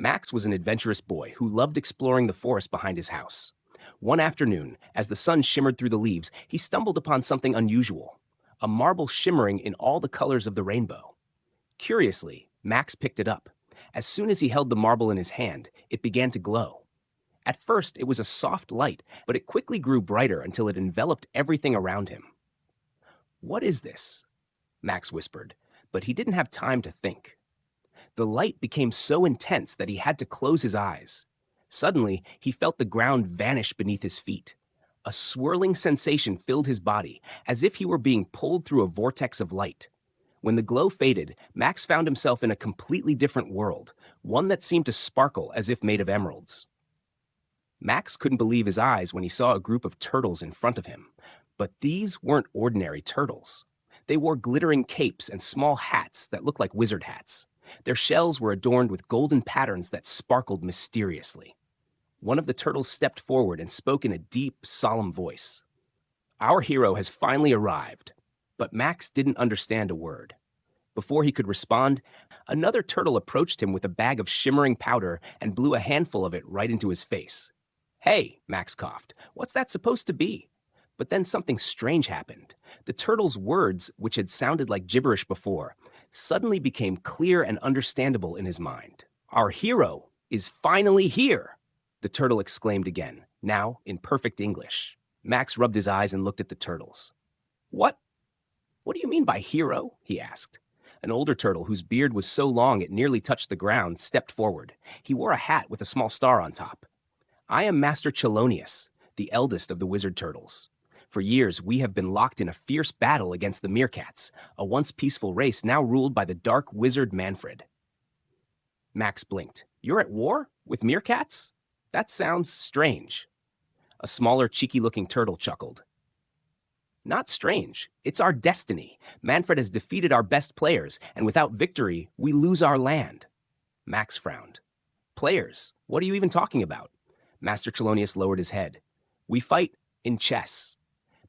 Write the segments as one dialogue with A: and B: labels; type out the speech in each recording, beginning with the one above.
A: Max was an adventurous boy who loved exploring the forest behind his house. One afternoon, as the sun shimmered through the leaves, he stumbled upon something unusual, a marble shimmering in all the colors of the rainbow. Curiously, Max picked it up. As soon as he held the marble in his hand, it began to glow. At first, it was a soft light, but it quickly grew brighter until it enveloped everything around him. "What is this?" Max whispered, but he didn't have time to think. The light became so intense that he had to close his eyes. Suddenly, he felt the ground vanish beneath his feet. A swirling sensation filled his body, as if he were being pulled through a vortex of light. When the glow faded, Max found himself in a completely different world, one that seemed to sparkle as if made of emeralds. Max couldn't believe his eyes when he saw a group of turtles in front of him. But these weren't ordinary turtles. They wore glittering capes and small hats that looked like wizard hats. Their shells were adorned with golden patterns that sparkled mysteriously. One of the turtles stepped forward and spoke in a deep, solemn voice. "Our hero has finally arrived." But Max didn't understand a word. Before he could respond, another turtle approached him with a bag of shimmering powder and blew a handful of it right into his face. "Hey," Max coughed, "what's that supposed to be?" But then something strange happened. The turtle's words, which had sounded like gibberish before, suddenly became clear and understandable in his mind. "Our hero is finally here!" the turtle exclaimed again, now in perfect English. Max rubbed his eyes and looked at the turtles. What? What do you mean by hero?" he asked. An older turtle, whose beard was so long it nearly touched the ground, stepped forward. He wore a hat with a small star on top. "I am Master Chelonius, the eldest of the wizard turtles. For years, we have been locked in a fierce battle against the meerkats, a once peaceful race now ruled by the dark wizard Manfred." Max blinked. "You're at war? With meerkats? That sounds strange." A smaller, cheeky-looking turtle chuckled. "Not strange. It's our destiny. Manfred has defeated our best players, and without victory, we lose our land." Max frowned. "Players? What are you even talking about?" Master Chelonius lowered his head. "We fight in chess."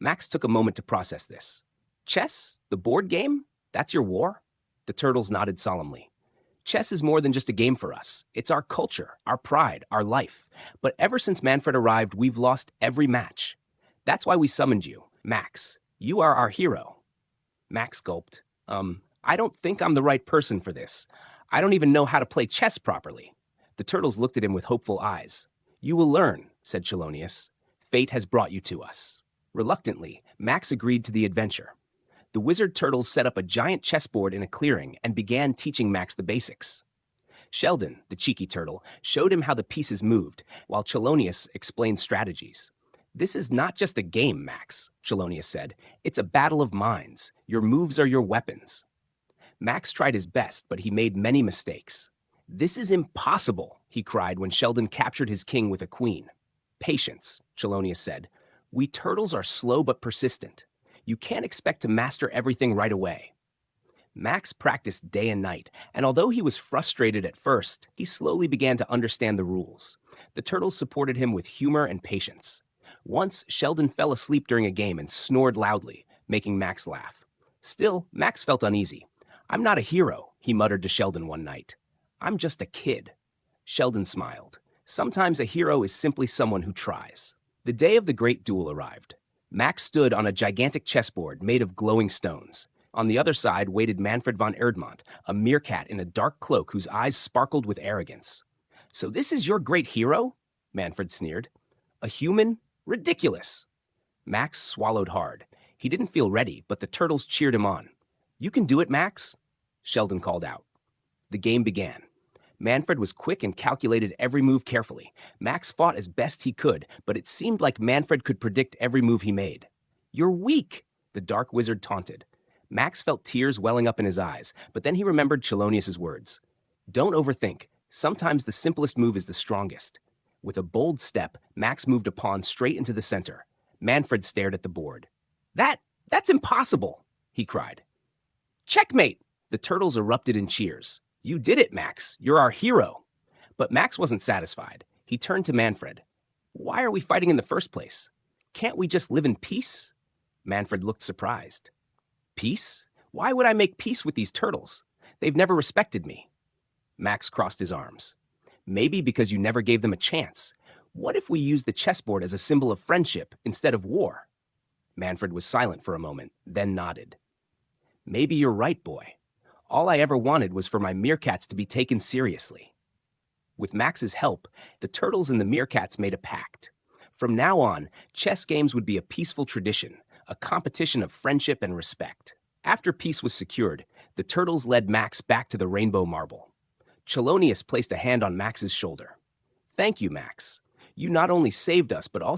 A: Max took a moment to process this. "Chess? The board game? That's your war?" The turtles nodded solemnly. "Chess is more than just a game for us. It's our culture, our pride, our life. But ever since Manfred arrived, we've lost every match. That's why we summoned you. Max, you are our hero." Max gulped. I don't think I'm the right person for this. I don't even know how to play chess properly." The turtles looked at him with hopeful eyes. "You will learn," said Chelonius. "Fate has brought you to us." Reluctantly, Max agreed to the adventure. The wizard turtles set up a giant chessboard in a clearing and began teaching Max the basics. Sheldon, the cheeky turtle, showed him how the pieces moved, while Chelonius explained strategies. "This is not just a game, Max," Chelonius said. "It's a battle of minds. Your moves are your weapons." Max tried his best, but he made many mistakes. "This is impossible," he cried when Sheldon captured his king with a queen. "Patience," Chelonius said. "We turtles are slow but persistent. You can't expect to master everything right away." Max practiced day and night, and although he was frustrated at first, he slowly began to understand the rules. The turtles supported him with humor and patience. Once, Sheldon fell asleep during a game and snored loudly, making Max laugh. Still, Max felt uneasy. "I'm not a hero," he muttered to Sheldon one night. "I'm just a kid." Sheldon smiled. Sometimes a hero is simply someone who tries. The day of the great duel arrived. Max stood on a gigantic chessboard made of glowing stones. On the other side waited Manfred von Erdmont, a meerkat in a dark cloak whose eyes sparkled with arrogance. "So this is your great hero?" Manfred sneered. "A human? Ridiculous!" Max swallowed hard. He didn't feel ready, but the turtles cheered him on. "You can do it, Max," Sheldon called out. The game began. Manfred was quick and calculated every move carefully. Max fought as best he could, but it seemed like Manfred could predict every move he made. "You're weak," the dark wizard taunted. Max felt tears welling up in his eyes, but then he remembered Chelonius's words. "Don't overthink. Sometimes the simplest move is the strongest." With a bold step, Max moved a pawn straight into the center. Manfred stared at the board. That's impossible," he cried. "Checkmate!" The turtles erupted in cheers. "You did it, Max. You're our hero." But Max wasn't satisfied. He turned to Manfred. "Why are we fighting in the first place? Can't we just live in peace?" Manfred looked surprised. "Peace? Why would I make peace with these turtles? They've never respected me." Max crossed his arms. Maybe because you never gave them a chance. What if we used the chessboard as a symbol of friendship instead of war? Manfred was silent for a moment, then nodded. Maybe you're right, boy. All I ever wanted was for my meerkats to be taken seriously. With Max's help, the turtles and the meerkats made a pact. From now on, chess games would be a peaceful tradition, a competition of friendship and respect. After peace was secured, the turtles led Max back to the rainbow marble. Chelonius placed a hand on Max's shoulder. Thank you, Max. You not only saved us, but also